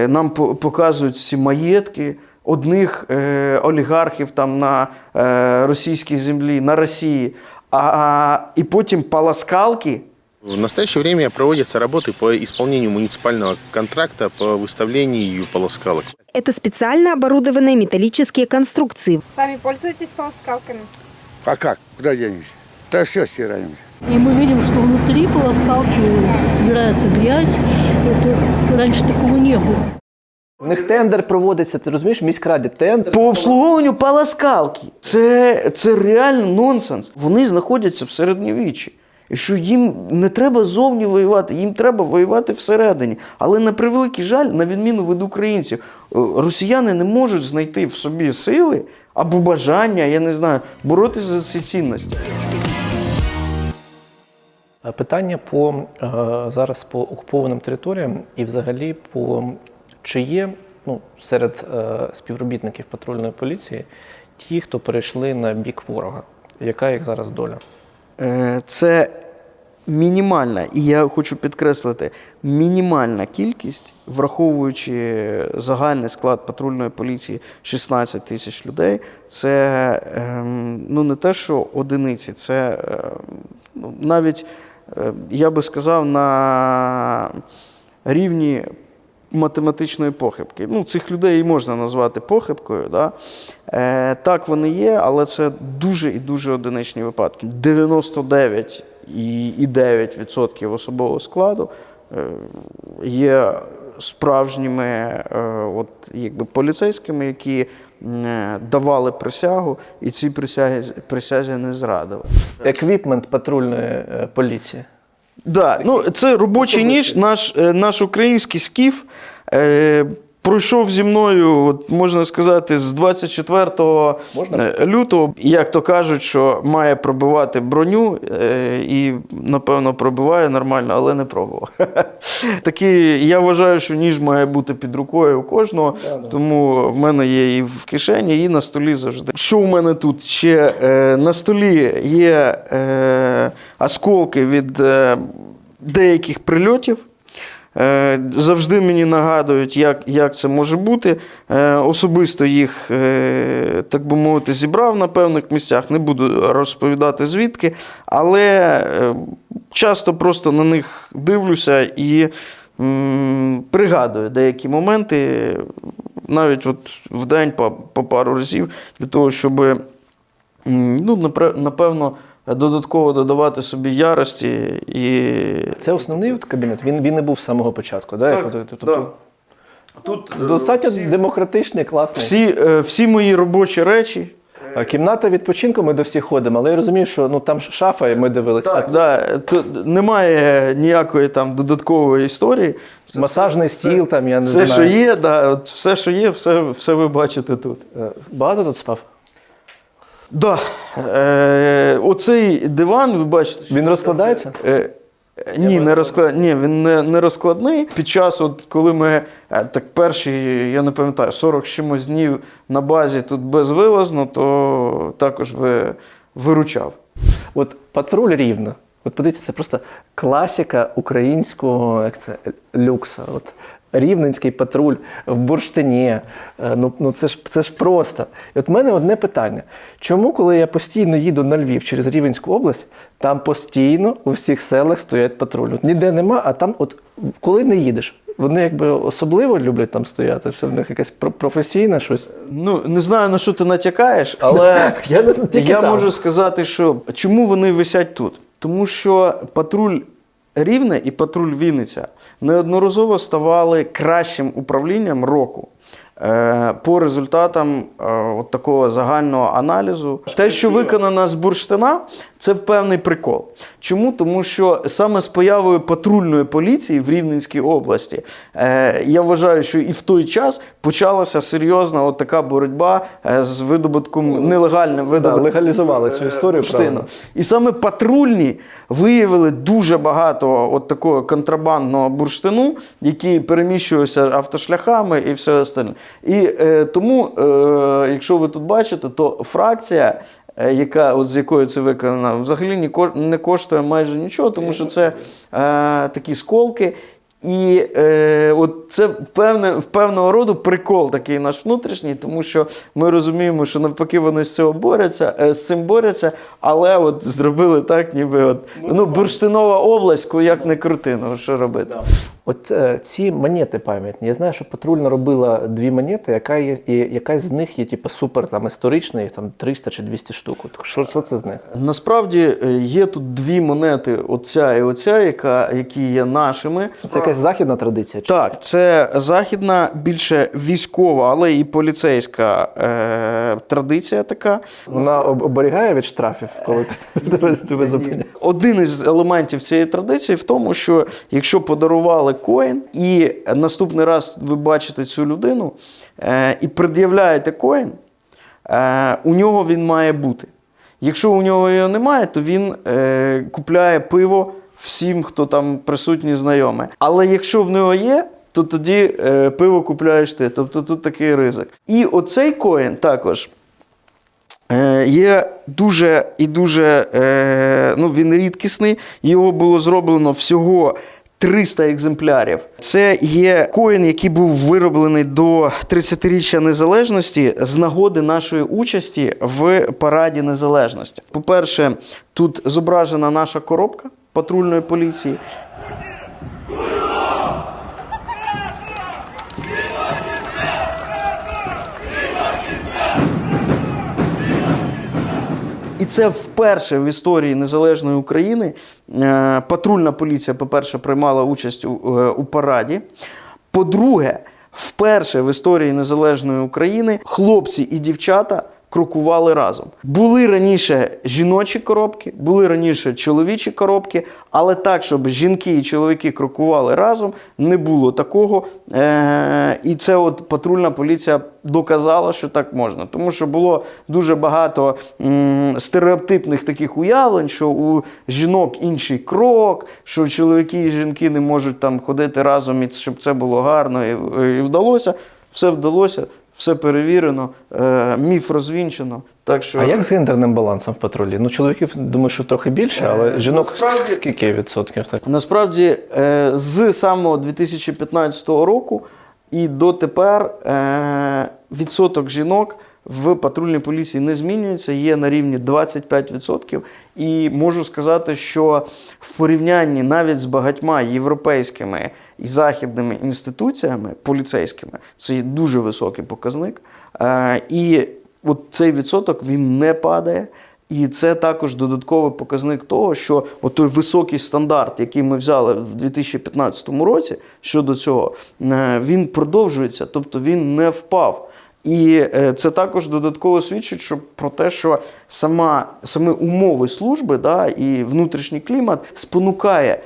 нам показують всі маєтки одних олігархів на російській землі, на Росії, і потім полоскалки. В настоящее время проводятся работы по исполнению муниципального контракта по выставлению полоскалок. Это специально оборудованные металлические конструкции. Сами пользуетесь полоскалками? А как? Куда денемся? Да все стираем. И мы видим, что внутри полоскалки собирается грязь. Раньше такого не было. У них тендер проводиться, ти розумієш, в міськраді тендер. По обслуговуванню полоскалки. Це реально нонсенс. Вони знаходяться в середньовіччі. І що їм не треба зовні воювати, їм треба воювати всередині. Але на превеликий жаль, на відміну від українців, росіяни не можуть знайти в собі сили або бажання, я не знаю, боротися за ці цінності. Питання зараз по окупованим територіям і взагалі чи є серед співробітників патрульної поліції ті, хто перейшли на бік ворога? Яка їх зараз доля? Це мінімальна, і я хочу підкреслити, мінімальна кількість, враховуючи загальний склад патрульної поліції 16 тисяч людей, це не те, що одиниці, це навіть, я би сказав, на рівні математичної похибки. Цих людей і можна назвати похибкою. Да? Так вони є, але це дуже і дуже одиничні випадки. 99,9% особового складу є справжніми поліцейськими, які давали присягу, і ці присязі не зрадили. Еквіпмент патрульної поліції. Да, це робочий ніж, наш український скіф пройшов зі мною, можна сказати, з 24 лютого, як то кажуть, що має пробивати броню, і, напевно, пробиває нормально, але не пробував. Такий, я вважаю, що ніж має бути під рукою у кожного, тому в мене є і в кишені, і на столі завжди. Що у мене тут? Ще на столі є осколки від деяких прильотів. Завжди мені нагадують, як це може бути. Особисто їх, так би мовити, зібрав на певних місцях. Не буду розповідати звідки, але часто просто на них дивлюся і пригадую деякі моменти, навіть в день по пару разів, для того, щоб, напевно, додатково додавати собі ярості. Це основний кабінет? Він не був з самого початку, так? Тут достатньо демократичний, класний. Всі мої робочі речі. Кімната відпочинку, ми до всіх ходимо, але я розумію, що там шафа, і ми дивилися. Тут немає ніякої там додаткової історії. Масажний стіл, я не все, знаю. Все, що є, все ви бачите тут. Багато тут спав? Так. Оцей диван, ви бачите. Він розкладається? Ні, він не розкладний. Під час, от, коли ми так перші, я не пам'ятаю, 40 з чимось днів на базі тут безвилазно, то також виручав. От патруль Рівне. От подивіться, це просто класика українського люкса. От Рівненський патруль в бурштині. Ну це ж просто. І от в мене одне питання. Чому, коли я постійно їду на Львів через Рівненську область, там постійно у всіх селах стоять патрулі? От ніде нема, а там, от коли не їдеш, вони якби особливо люблять там стояти, все в них якесь професійне щось. Ну, не знаю, на що ти натякаєш, але я можу сказати, що чому вони висять тут? Тому що патруль Рівне і патруль Вінниця неодноразово ставали кращим управлінням року по результатам от такого загального аналізу. Те, що виконано з бурштина, це певний прикол. Чому? Тому що саме з появою патрульної поліції в Рівненській області, я вважаю, що і в той час почалася серйозна от така боротьба з видобутком, нелегальним видобутком. Легалізували цю історію. Бурштину. І саме патрульні виявили дуже багато от такого контрабандного бурштину, який переміщувався автошляхами і все остальне. І тому, якщо ви тут бачите, то фракція, з якою це виконано, взагалі не коштує майже нічого, тому що це такі сколки. І от це певного роду прикол такий наш внутрішній, тому що ми розуміємо, що навпаки вони з цим борються, але от зробили так, ніби бурштинова область, як не крути, що робити. От ці монети пам'ятні. Я знаю, що патрульна робила 2 монети, якась з них є типу супер там історична, там 300 чи 200 штук. Що це з них? Насправді є тут 2 монети, оця і оця, які є нашими. Це якась західна традиція? Так, це західна, більше військова, але і поліцейська традиція така. Вона оберігає від штрафів, коли тебе зупиняють? Один із елементів цієї традиції в тому, що якщо подарували коін, і наступний раз ви бачите цю людину і пред'являєте коін, у нього він має бути. Якщо у нього його немає, то він купляє пиво всім, хто там присутній, знайомий. Але якщо в нього є, то тоді пиво купляєш ти. Тобто тут такий ризик. І оцей коін також є дуже і дуже, він рідкісний. Його було зроблено всього 300 екземплярів. Це є коін, який був вироблений до 30-річчя Незалежності з нагоди нашої участі в Параді Незалежності. По-перше, тут зображена наша коробка патрульної поліції. І це вперше в історії незалежної України патрульна поліція, по-перше, приймала участь у параді. По-друге, вперше в історії незалежної України хлопці і дівчата крокували разом. Були раніше жіночі коробки, були раніше чоловічі коробки, але так, щоб жінки і чоловіки крокували разом, не було такого. І це от патрульна поліція доказала, що так можна. Тому що було дуже багато стереотипних таких уявлень, що у жінок інший крок, що чоловіки і жінки не можуть там ходити разом, і щоб це було гарно і вдалося. Все вдалося. Все перевірено, міф розвінчено. Так що... А як з гендерним балансом в патрулі? Чоловіків, думаю, що трохи більше, але жінок скільки відсотків? Так? Насправді, з самого 2015 року і дотепер відсоток жінок в патрульній поліції не змінюється, є на рівні 25%. І можу сказати, що в порівнянні навіть з багатьма європейськими і західними інституціями поліцейськими, це є дуже високий показник. І от цей відсоток, він не падає. І це також додатковий показник того, що той високий стандарт, який ми взяли в 2015 році щодо цього, він продовжується, тобто він не впав. І це також додатково свідчить про те, що саме умови служби, і внутрішній клімат спонукає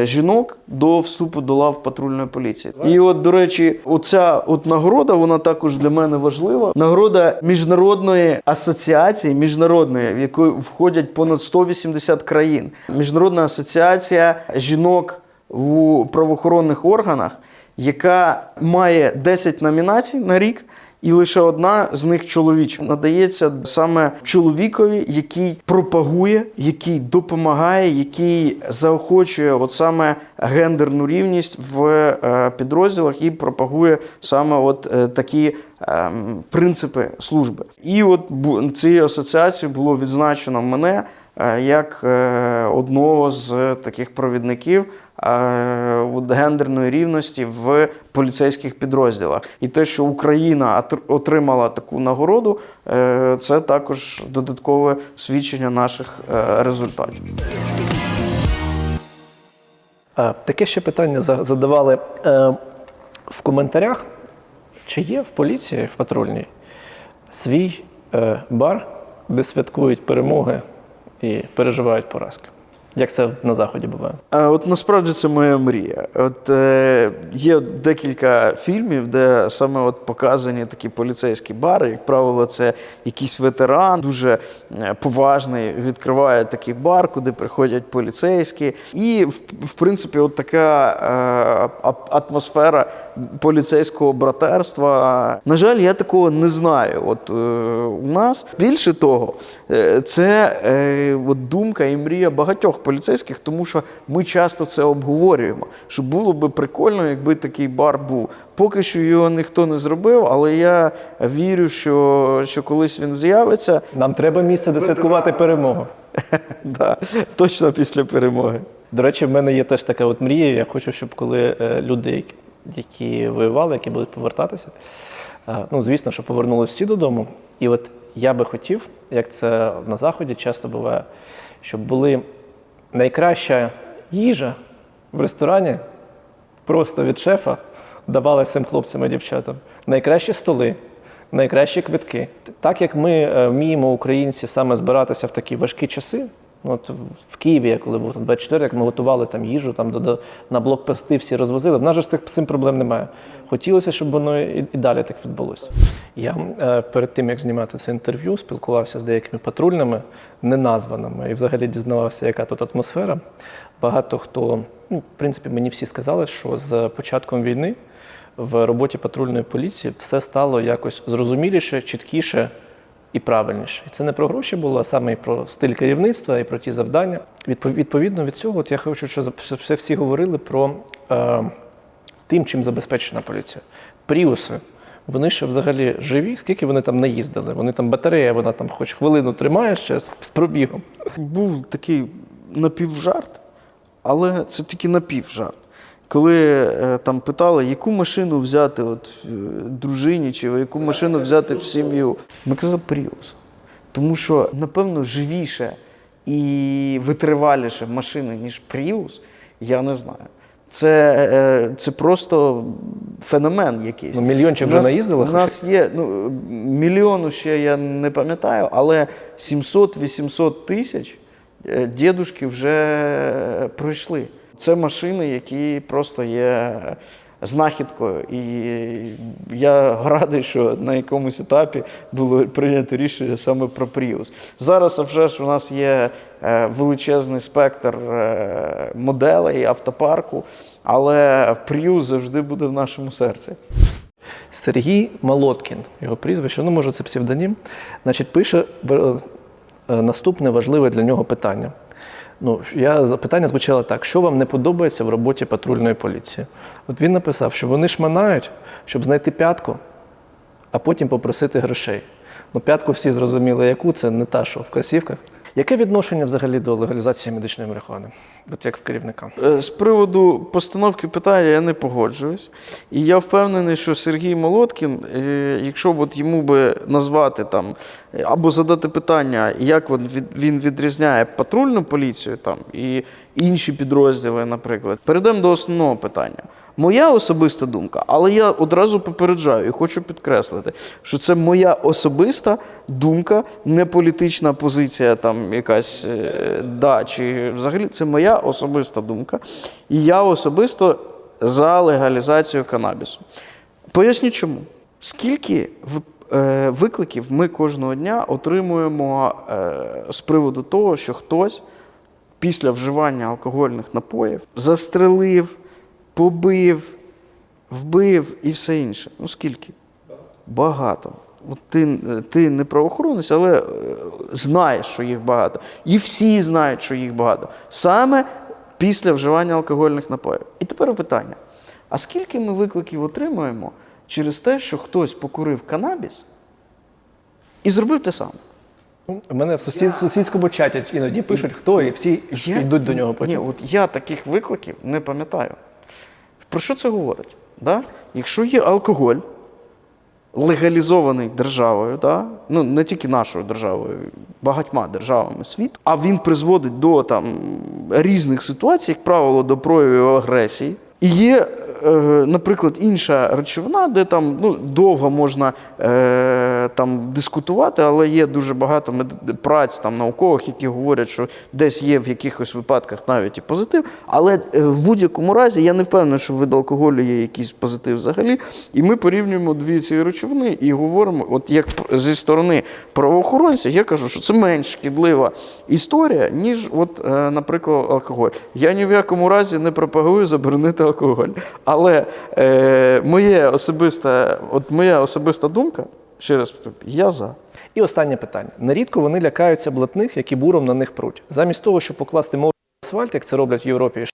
жінок до вступу до лав патрульної поліції. І от, до речі, оця от нагорода, вона також для мене важлива. Нагорода міжнародної асоціації, міжнародної, в яку входять понад 180 країн. Міжнародна асоціація жінок в правоохоронних органах, яка має 10 номінацій на рік, і лише одна з них чоловіча. Надається саме чоловікові, який пропагує, який допомагає, який заохочує от саме гендерну рівність в підрозділах і пропагує саме от такі принципи служби. І от цією асоціацією було відзначено мене як одного з таких провідників гендерної рівності в поліцейських підрозділах. І те, що Україна отримала таку нагороду, це також додаткове свідчення наших результатів. Таке ще питання задавали в коментарях. Чи є в поліції, в патрульній, свій бар, де святкують перемоги і переживають поразки? Як це на Заході буває? От насправді це моя мрія. От є декілька фільмів, де саме от показані такі поліцейські бари. Як правило, це якийсь ветеран, дуже поважний, відкриває такий бар, куди приходять поліцейські. І, в принципі, от така атмосфера поліцейського братерства. На жаль, я такого не знаю. От у нас більше того, це от думка і мрія багатьох поліцейських, тому що ми часто це обговорюємо, що було би прикольно, якби такий бар був. Поки що його ніхто не зробив, але я вірю, що колись він з'явиться. Нам треба місце, де святкувати перемогу. Да, точно після перемоги. До речі, в мене є теж така от мрія. Я хочу, щоб коли люди, які воювали, які будуть повертатися, ну, звісно, що повернулися всі додому. І от я би хотів, як це на Заході часто буває, щоб були найкраща їжа в ресторані, просто від шефа давали цим хлопцям і дівчатам. Найкращі столи, найкращі квитки. Так як ми вміємо, українці, саме збиратися в такі важкі часи, от в Києві, я коли був 24, як ми готували там їжу, там на блокпости всі розвозили, в нас же з цим проблем немає. Хотілося, щоб воно і далі так відбулося. Я перед тим, як знімати це інтерв'ю, спілкувався з деякими патрульними, неназваними, і взагалі дізнавався, яка тут атмосфера. Багато хто, ну, в принципі, мені всі сказали, що з початком війни в роботі патрульної поліції все стало якось зрозуміліше, чіткіше і правильніше. І це не про гроші було, а саме і про стиль керівництва, і про ті завдання. Відповідно від цього, от я хочу, щоб всі говорили про тим, чим забезпечена поліція. Пріуси, вони ще взагалі живі, скільки вони там наїздили. Вони там батарея, вона там хоч хвилину тримає ще з пробігом. Був такий напівжарт, але це тільки напівжарт. Коли там питали, яку машину взяти от, дружині, чи яку машину взяти в сім'ю, ми казали Prius. Тому що, напевно, живіше і витриваліше машини, ніж Prius, я не знаю. Це просто феномен якийсь. Ну, мільйончик вже наїздили? У нас є, ну, мільйону ще я не пам'ятаю, але 700-800 тисяч дідушки вже пройшли. Це машини, які просто є знахідкою. І я радий, що на якомусь етапі було прийнято рішення саме про Prius. Зараз вже ж у нас є величезний спектр моделей, автопарку, але Prius завжди буде в нашому серці. Сергій Молоткін, його прізвище, ну, може, це псевдонім, значить, пише наступне важливе для нього питання. Ну, питання звучало так: що вам не подобається в роботі патрульної поліції? От він написав, що вони шманають, щоб знайти п'ятку, а потім попросити грошей. Ну, п'ятку всі зрозуміли, яку, це не та, що в кросівках. Яке відношення взагалі до легалізації медичної марихуани, от як в керівника? З приводу постановки питання я не погоджуюсь. І я впевнений, що Сергій Молоткін, якщо б йому би назвати там, або задати питання, як він відрізняє патрульну поліцію там, і інші підрозділи, наприклад, перейдемо до основного питання. моя особиста думка, але я одразу попереджаю і хочу підкреслити, що це моя особиста думка, не політична позиція там якась, чи взагалі це моя особиста думка. І я особисто за легалізацію канабісу. Поясню чому. Скільки викликів ми кожного дня отримуємо з приводу того, що хтось після вживання алкогольних напоїв застрелив, побив, вбив і все інше. Ну скільки? Багато. От ти не правоохоронець, але знаєш, що їх багато. І всі знають, що їх багато. Саме після вживання алкогольних напоїв. І тепер питання. А скільки ми викликів отримуємо через те, що хтось покурив канабіс і зробив те саме? У мене в сусідському чаті іноді пишуть, хто, і всі йдуть до нього потім. Ні, от я таких викликів не пам'ятаю. Про що це говорить? Да? Якщо є алкоголь, легалізований державою, да? Ну, не тільки нашою державою, багатьма державами світу, а він призводить до різних ситуацій, як правило, до проявів агресії. І є, наприклад, інша речовина, де довго можна дискутувати, але є дуже багато праць наукових, які говорять, що десь є в якихось випадках навіть і позитив. Але в будь-якому разі я не впевнений, що від алкоголю є якийсь позитив взагалі. І ми порівнюємо дві ці речовини і говоримо, от як зі сторони правоохоронця, я кажу, що це менш шкідлива історія, ніж, наприклад, алкоголь. Я ні в якому разі не пропагую заборонити алкоголь. Але моя особиста думка, ще раз повторюю, я за. І останнє питання. Нерідко вони лякаються блатних, які буром на них пруть. Замість того, щоб покласти морду на асфальт, як це роблять в Європі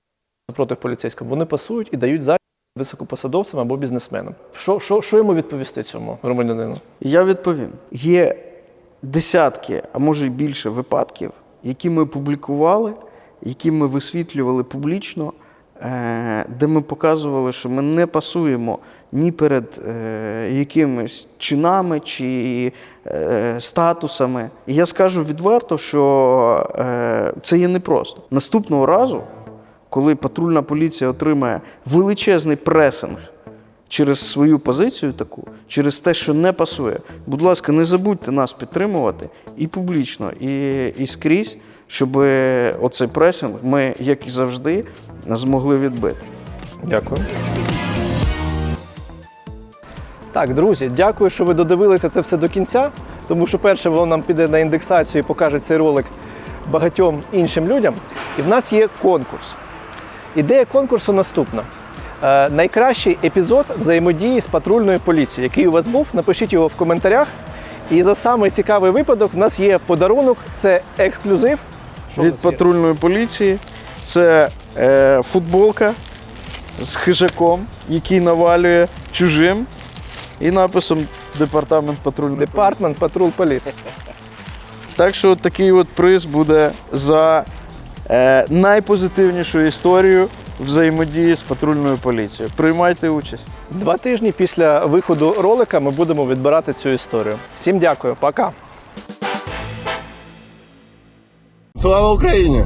проти поліцейського, вони пасують і дають задню високопосадовцям або бізнесменам. Що йому відповісти цьому громадянину? Я відповім. Є десятки, а може й більше випадків, які ми публікували, які ми висвітлювали публічно, де ми показували, що ми не пасуємо ні перед якимись чинами чи статусами. І я скажу відверто, що це є непросто. Наступного разу, коли патрульна поліція отримає величезний пресинг через свою позицію таку, через те, що не пасує, будь ласка, не забудьте нас підтримувати і публічно, і скрізь, щоб оцей пресинг ми, як і завжди, змогли відбити. Дякую. Так, друзі, дякую, що ви додивилися це все до кінця, тому що перше воно нам піде на індексацію і покаже цей ролик багатьом іншим людям. І в нас є конкурс. Ідея конкурсу наступна. Найкращий епізод взаємодії з патрульною поліцією, який у вас був, напишіть його в коментарях. І за самий цікавий випадок в нас є подарунок, це ексклюзив. Від патрульної поліції. Це футболка з хижаком, який навалює чужим, і написом «Департамент патрульної поліції». Департамент патруль поліції. Так що такий приз буде за найпозитивнішу історію взаємодії з патрульною поліцією. Приймайте участь. 2 тижні після виходу ролика ми будемо відбирати цю історію. Всім дякую, пока! Слава Україні!